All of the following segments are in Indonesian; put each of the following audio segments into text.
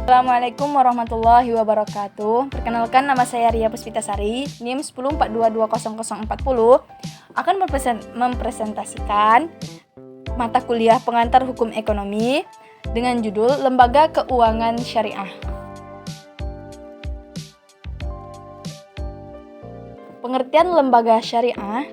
Assalamualaikum warahmatullahi wabarakatuh. Perkenalkan, nama saya Ria Puspitasari, NIM 1042200040, akan mempresentasikan mata kuliah pengantar hukum ekonomi dengan judul Lembaga Keuangan Syariah. Pengertian lembaga syariah.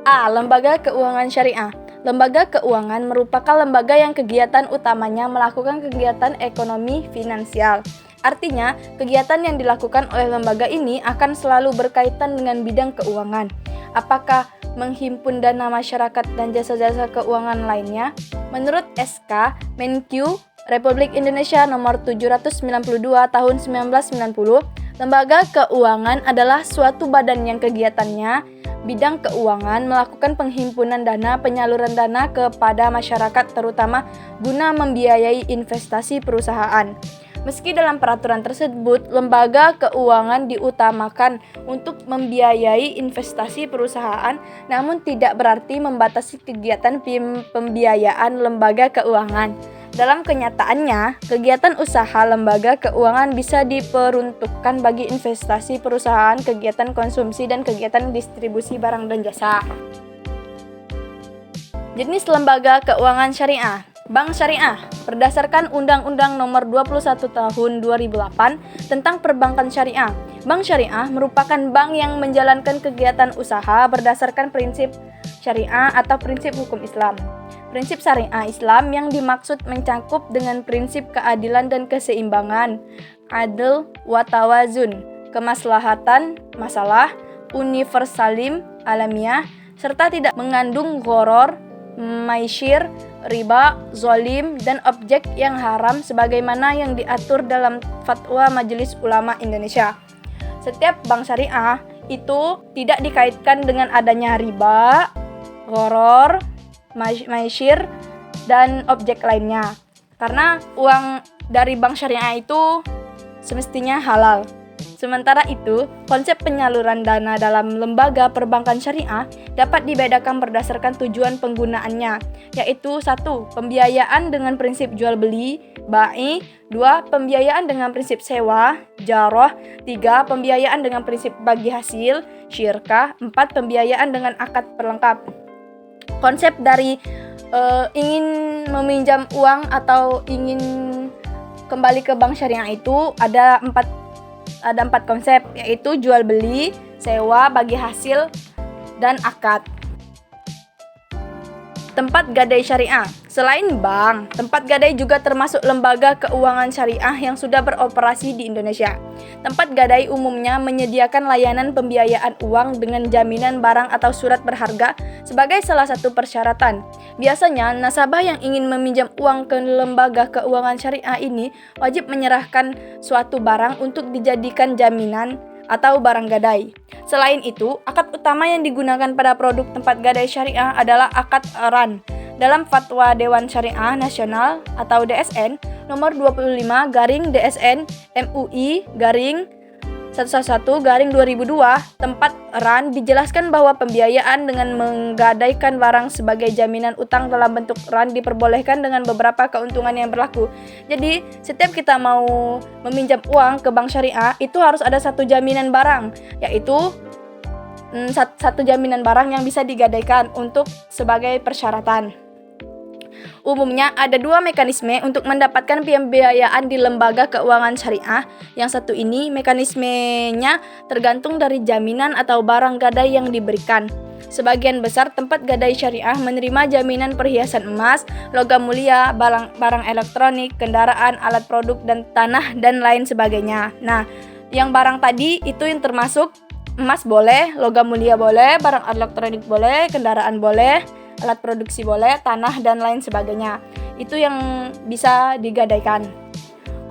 A. Lembaga keuangan syariah. Lembaga keuangan merupakan lembaga yang kegiatan utamanya melakukan kegiatan ekonomi finansial. Artinya, kegiatan yang dilakukan oleh lembaga ini akan selalu berkaitan dengan bidang keuangan. Apakah menghimpun dana masyarakat dan jasa-jasa keuangan lainnya? Menurut SK Menkyu Republik Indonesia nomor 792 tahun 1990, lembaga keuangan adalah suatu badan yang kegiatannya bidang keuangan melakukan penghimpunan dana, penyaluran dana kepada masyarakat terutama guna membiayai investasi perusahaan. Meski dalam peraturan tersebut, lembaga keuangan diutamakan untuk membiayai investasi perusahaan, namun tidak berarti membatasi kegiatan pembiayaan lembaga keuangan. Dalam kenyataannya, kegiatan usaha lembaga keuangan bisa diperuntukkan bagi investasi perusahaan, kegiatan konsumsi, dan kegiatan distribusi barang dan jasa. Jenis lembaga keuangan syariah. Bank syariah, berdasarkan Undang-Undang Nomor 21 Tahun 2008 tentang Perbankan Syariah. Bank syariah merupakan bank yang menjalankan kegiatan usaha berdasarkan prinsip syariah atau prinsip hukum Islam. Prinsip syariah Islam yang dimaksud mencakup dengan prinsip keadilan dan keseimbangan, adil wa tawazun, kemaslahatan, masalah, universalim, alamiah, serta tidak mengandung gharar, maisir, riba, zolim, dan objek yang haram sebagaimana yang diatur dalam Fatwa Majelis Ulama Indonesia. Setiap bank syariah itu tidak dikaitkan dengan adanya riba, gharar, maisir, dan objek lainnya. Karena uang dari bank syariah itu semestinya halal. Sementara itu, konsep penyaluran dana dalam lembaga perbankan syariah dapat dibedakan berdasarkan tujuan penggunaannya, yaitu 1. Pembiayaan dengan prinsip jual beli, bai, 2. Pembiayaan dengan prinsip sewa, jarah, 3. Pembiayaan dengan prinsip bagi hasil, syirkah, 4. Pembiayaan dengan akad pelengkap. Konsep dari ingin meminjam uang atau ingin kembali ke bank syariah itu ada empat konsep, yaitu jual beli, sewa, bagi hasil, dan akad. Tempat gadai syariah. Selain bank, tempat gadai juga termasuk lembaga keuangan syariah yang sudah beroperasi di Indonesia. Tempat gadai umumnya menyediakan layanan pembiayaan uang dengan jaminan barang atau surat berharga sebagai salah satu persyaratan. Biasanya, nasabah yang ingin meminjam uang ke lembaga keuangan syariah ini wajib menyerahkan suatu barang untuk dijadikan jaminan atau barang gadai. Selain itu, akad utama yang digunakan pada produk tempat gadai syariah adalah akad ran. Dalam Fatwa Dewan Syariah Nasional atau DSN nomor 25/DSN MUI 111/2002, tempat ran dijelaskan bahwa pembiayaan dengan menggadaikan barang sebagai jaminan utang dalam bentuk ran diperbolehkan dengan beberapa keuntungan yang berlaku. Jadi, setiap kita mau meminjam uang ke bank syariah, itu harus ada satu jaminan barang, yaitu satu jaminan barang yang bisa digadaikan untuk sebagai persyaratan. Umumnya ada 2 mekanisme untuk mendapatkan pembiayaan di lembaga keuangan syariah. Yang satu ini mekanismenya tergantung dari jaminan atau barang gadai yang diberikan. Sebagian besar tempat gadai syariah menerima jaminan perhiasan emas, logam mulia, barang elektronik, kendaraan, alat produk, dan tanah, dan lain sebagainya. Nah, yang barang tadi itu yang termasuk emas boleh, logam mulia boleh, barang elektronik boleh, kendaraan boleh, alat produksi boleh, tanah, dan lain sebagainya. Itu yang bisa digadaikan.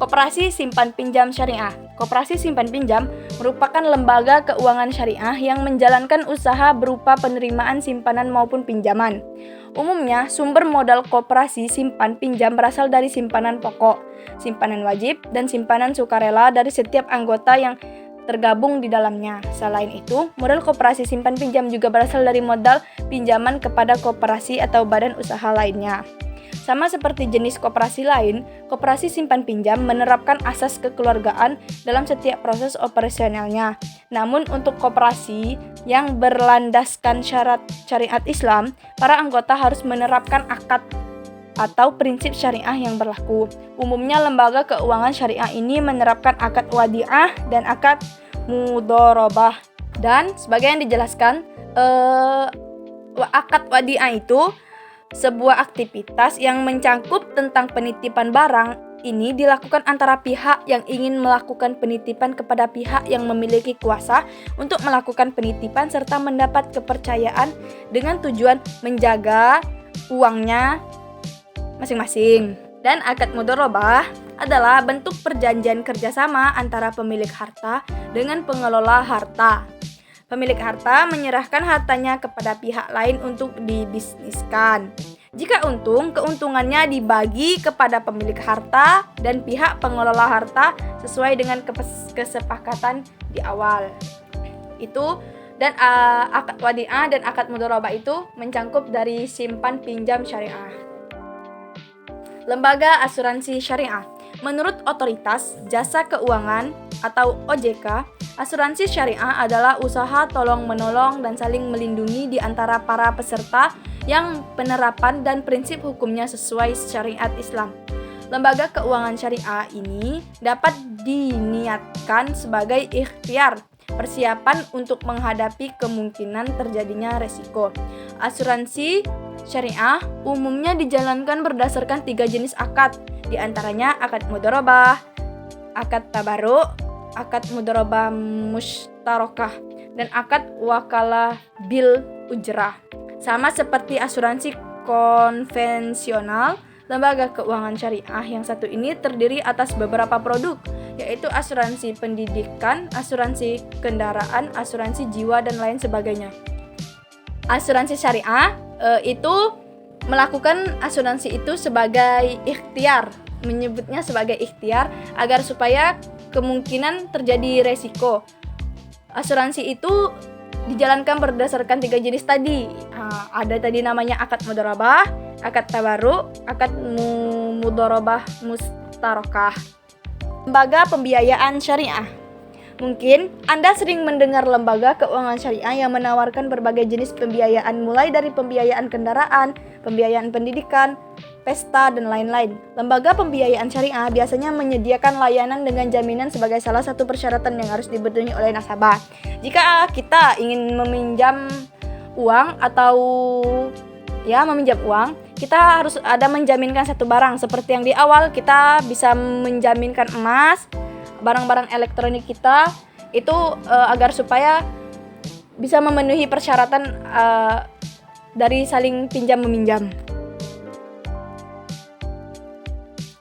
Koperasi Simpan Pinjam Syariah. Koperasi Simpan Pinjam merupakan lembaga keuangan syariah yang menjalankan usaha berupa penerimaan simpanan maupun pinjaman. Umumnya, sumber modal koperasi simpan pinjam berasal dari simpanan pokok, simpanan wajib, dan simpanan sukarela dari setiap anggota yang tergabung di dalamnya. Selain itu, modal koperasi simpan pinjam juga berasal dari modal pinjaman kepada koperasi atau badan usaha lainnya. Sama seperti jenis koperasi lain, koperasi simpan pinjam menerapkan asas kekeluargaan dalam setiap proses operasionalnya. Namun untuk koperasi yang berlandaskan syarat syariat Islam, para anggota harus menerapkan akad atau prinsip syariah yang berlaku. Umumnya lembaga keuangan syariah ini menerapkan akad wadiah dan akad mudharabah. Dan sebagai yang dijelaskan, akad wadiah itu sebuah aktivitas yang mencangkup tentang penitipan barang. Ini dilakukan antara pihak yang ingin melakukan penitipan kepada pihak yang memiliki kuasa untuk melakukan penitipan serta mendapat kepercayaan dengan tujuan menjaga uangnya masing-masing. Dan akad mudharabah adalah bentuk perjanjian kerjasama antara pemilik harta dengan pengelola harta. Pemilik harta menyerahkan hartanya kepada pihak lain untuk dibisniskan. Jika untung, keuntungannya dibagi kepada pemilik harta dan pihak pengelola harta sesuai dengan kesepakatan di awal. Itu dan akad wadiah dan akad mudharabah itu mencangkup dari simpan pinjam syariah. Lembaga asuransi syariah. Menurut Otoritas Jasa Keuangan atau OJK, asuransi syariah adalah usaha tolong-menolong dan saling melindungi di antara para peserta yang penerapan dan prinsip hukumnya sesuai syariat Islam. Lembaga keuangan syariah ini dapat diniatkan sebagai ikhtiar, persiapan untuk menghadapi kemungkinan terjadinya resiko. Asuransi syariah umumnya dijalankan berdasarkan 3 jenis akad, di antaranya akad mudharabah, akad tabarruk, akad mudharabah mustarakah, dan akad wakalah bil ujrah. Sama seperti asuransi konvensional, lembaga keuangan syariah yang satu ini terdiri atas beberapa produk, yaitu asuransi pendidikan, asuransi kendaraan, asuransi jiwa, dan lain sebagainya. Asuransi syariah itu melakukan asuransi itu sebagai ikhtiar, menyebutnya sebagai ikhtiar agar supaya kemungkinan terjadi resiko. Asuransi itu dijalankan berdasarkan 3 jenis tadi. Ada tadi namanya akad mudharabah, akad tabarruk, akad mudharabah mustarakah. Lembaga pembiayaan syariah. Mungkin Anda sering mendengar lembaga keuangan syariah yang menawarkan berbagai jenis pembiayaan, mulai dari pembiayaan kendaraan, pembiayaan pendidikan, pesta, dan lain-lain. Lembaga pembiayaan syariah biasanya menyediakan layanan dengan jaminan sebagai salah satu persyaratan yang harus dipenuhi oleh nasabah. Jika kita ingin meminjam uang atau meminjam uang, kita harus ada menjaminkan satu barang. Seperti yang di awal, kita bisa menjaminkan emas, barang-barang elektronik kita itu agar supaya bisa memenuhi persyaratan dari saling pinjam meminjam.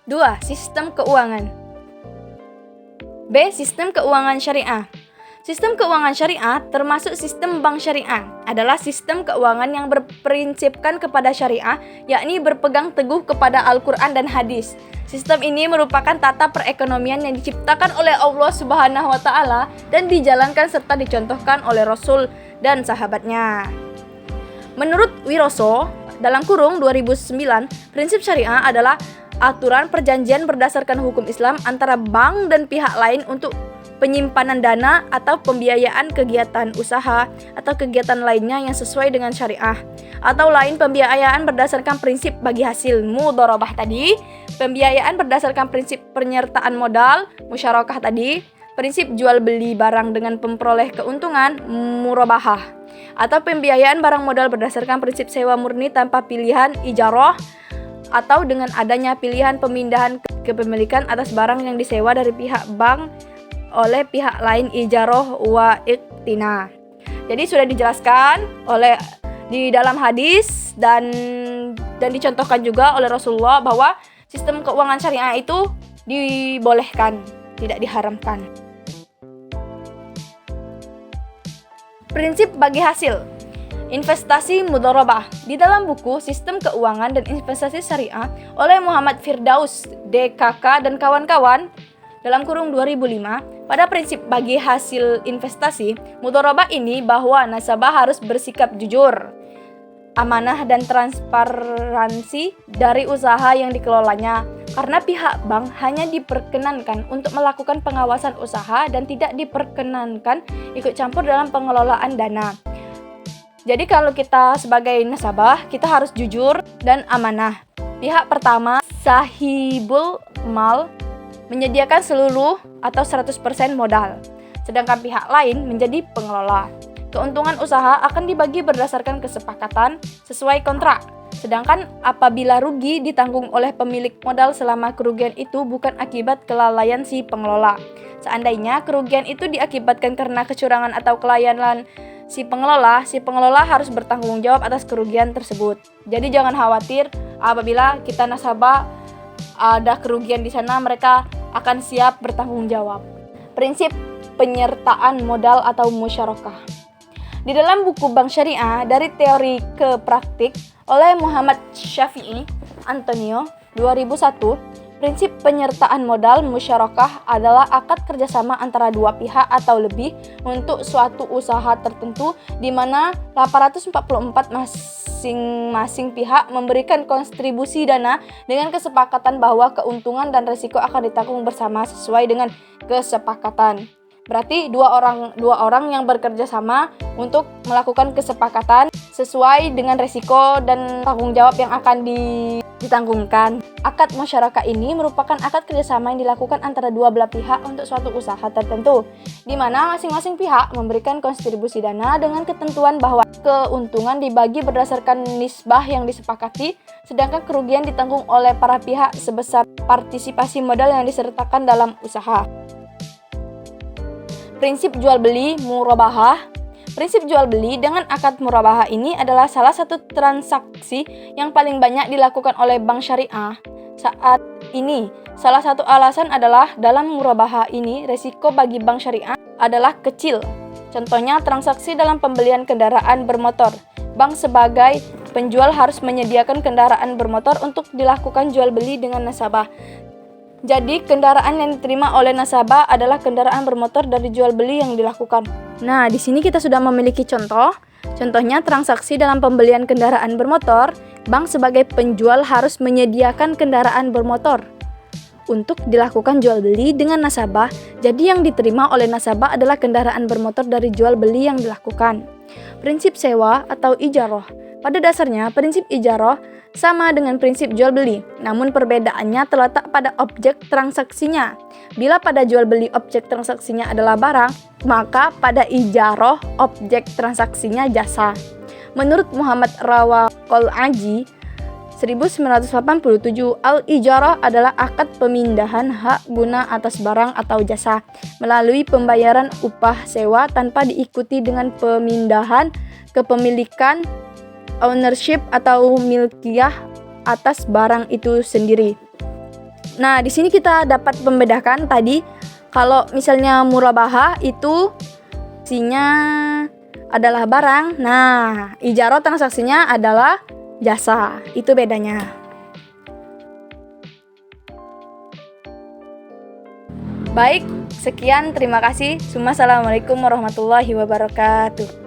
2. Sistem keuangan. B. Sistem keuangan syariah. Sistem keuangan syariah termasuk sistem bank syariah adalah sistem keuangan yang berprinsipkan kepada syariah, yakni berpegang teguh kepada Al-Quran dan hadis. Sistem ini merupakan tata perekonomian yang diciptakan oleh Allah Subhanahu wa Ta'ala dan dijalankan serta dicontohkan oleh Rasul dan sahabatnya. Menurut Wiroso, dalam kurung 2009, prinsip syariah adalah aturan perjanjian berdasarkan hukum Islam antara bank dan pihak lain untuk penyimpanan dana atau pembiayaan kegiatan usaha atau kegiatan lainnya yang sesuai dengan syariah, atau lain pembiayaan berdasarkan prinsip bagi hasil mudharabah tadi, pembiayaan berdasarkan prinsip penyertaan modal musyarakah tadi, prinsip jual beli barang dengan memperoleh keuntungan murabahah, atau pembiayaan barang modal berdasarkan prinsip sewa murni tanpa pilihan ijarah, atau dengan adanya pilihan pemindahan kepemilikan atas barang yang disewa dari pihak bank oleh pihak lain ijarah wa iktina. Jadi sudah dijelaskan di dalam hadis dan dicontohkan juga oleh Rasulullah bahwa sistem keuangan syariah itu dibolehkan, tidak diharamkan. Prinsip bagi hasil. Investasi mudharabah. Di dalam buku Sistem Keuangan dan Investasi Syariah oleh Muhammad Firdaus, DKK dan kawan-kawan dalam kurung 2005, pada prinsip bagi hasil investasi mudharabah ini bahwa nasabah harus bersikap jujur amanah dan transparansi dari usaha yang dikelolanya. Karena pihak bank hanya diperkenankan untuk melakukan pengawasan usaha dan tidak diperkenankan ikut campur dalam pengelolaan dana. Jadi kalau kita sebagai nasabah, kita harus jujur dan amanah. Pihak pertama, sahibul mal, menyediakan seluruh atau 100% modal. Sedangkan pihak lain menjadi pengelola. Keuntungan usaha akan dibagi berdasarkan kesepakatan sesuai kontrak. Sedangkan apabila rugi ditanggung oleh pemilik modal selama kerugian itu bukan akibat kelalaian si pengelola. Seandainya kerugian itu diakibatkan karena kecurangan atau kelalaian si pengelola harus bertanggung jawab atas kerugian tersebut. Jadi jangan khawatir apabila kita nasabah ada kerugian di sana, mereka akan siap bertanggung jawab. Prinsip penyertaan modal atau musyarakah. Di dalam buku Bank Syariah dari teori ke praktik oleh Muhammad Syafi'i Antonio 2001, prinsip penyertaan modal musyarakah adalah akad kerjasama antara dua pihak atau lebih untuk suatu usaha tertentu di mana 844 masing-masing pihak memberikan kontribusi dana dengan kesepakatan bahwa keuntungan dan risiko akan ditanggung bersama sesuai dengan kesepakatan. Berarti dua orang yang bekerja sama untuk melakukan kesepakatan sesuai dengan risiko dan tanggung jawab yang akan ditanggungkan. Akad musyarakah ini merupakan akad kerjasama yang dilakukan antara dua belah pihak untuk suatu usaha tertentu, di mana masing-masing pihak memberikan kontribusi dana dengan ketentuan bahwa keuntungan dibagi berdasarkan nisbah yang disepakati, sedangkan kerugian ditanggung oleh para pihak sebesar partisipasi modal yang disertakan dalam usaha. Prinsip jual beli murabahah. Prinsip jual beli dengan akad murabahah ini adalah salah satu transaksi yang paling banyak dilakukan oleh bank syariah saat ini. Salah satu alasan adalah dalam murabahah ini risiko bagi bank syariah adalah kecil. Contohnya transaksi dalam pembelian kendaraan bermotor. Bank sebagai penjual harus menyediakan kendaraan bermotor untuk dilakukan jual beli dengan nasabah. Jadi, kendaraan yang diterima oleh nasabah adalah kendaraan bermotor dari jual beli yang dilakukan. Nah, di sini kita sudah memiliki contoh. Contohnya, transaksi dalam pembelian kendaraan bermotor, bank sebagai penjual harus menyediakan kendaraan bermotor untuk dilakukan jual beli dengan nasabah. Jadi, yang diterima oleh nasabah adalah kendaraan bermotor dari jual beli yang dilakukan. Prinsip sewa atau ijarah. Pada dasarnya, prinsip ijarah sama dengan prinsip jual beli, namun perbedaannya terletak pada objek transaksinya. Bila pada jual beli objek transaksinya adalah barang, maka pada ijarah objek transaksinya jasa. Menurut Muhammad Rawaqol-Aji 1987, al-ijarah adalah akad pemindahan hak guna atas barang atau jasa melalui pembayaran upah sewa tanpa diikuti dengan pemindahan kepemilikan ownership atau milkiyah atas barang itu sendiri. Nah, di sini kita dapat membedakan tadi kalau misalnya murabahah itu isinya adalah barang. Nah, ijarah transaksinya adalah jasa. Itu bedanya. Baik, sekian, terima kasih. Assalamualaikum warahmatullahi wabarakatuh.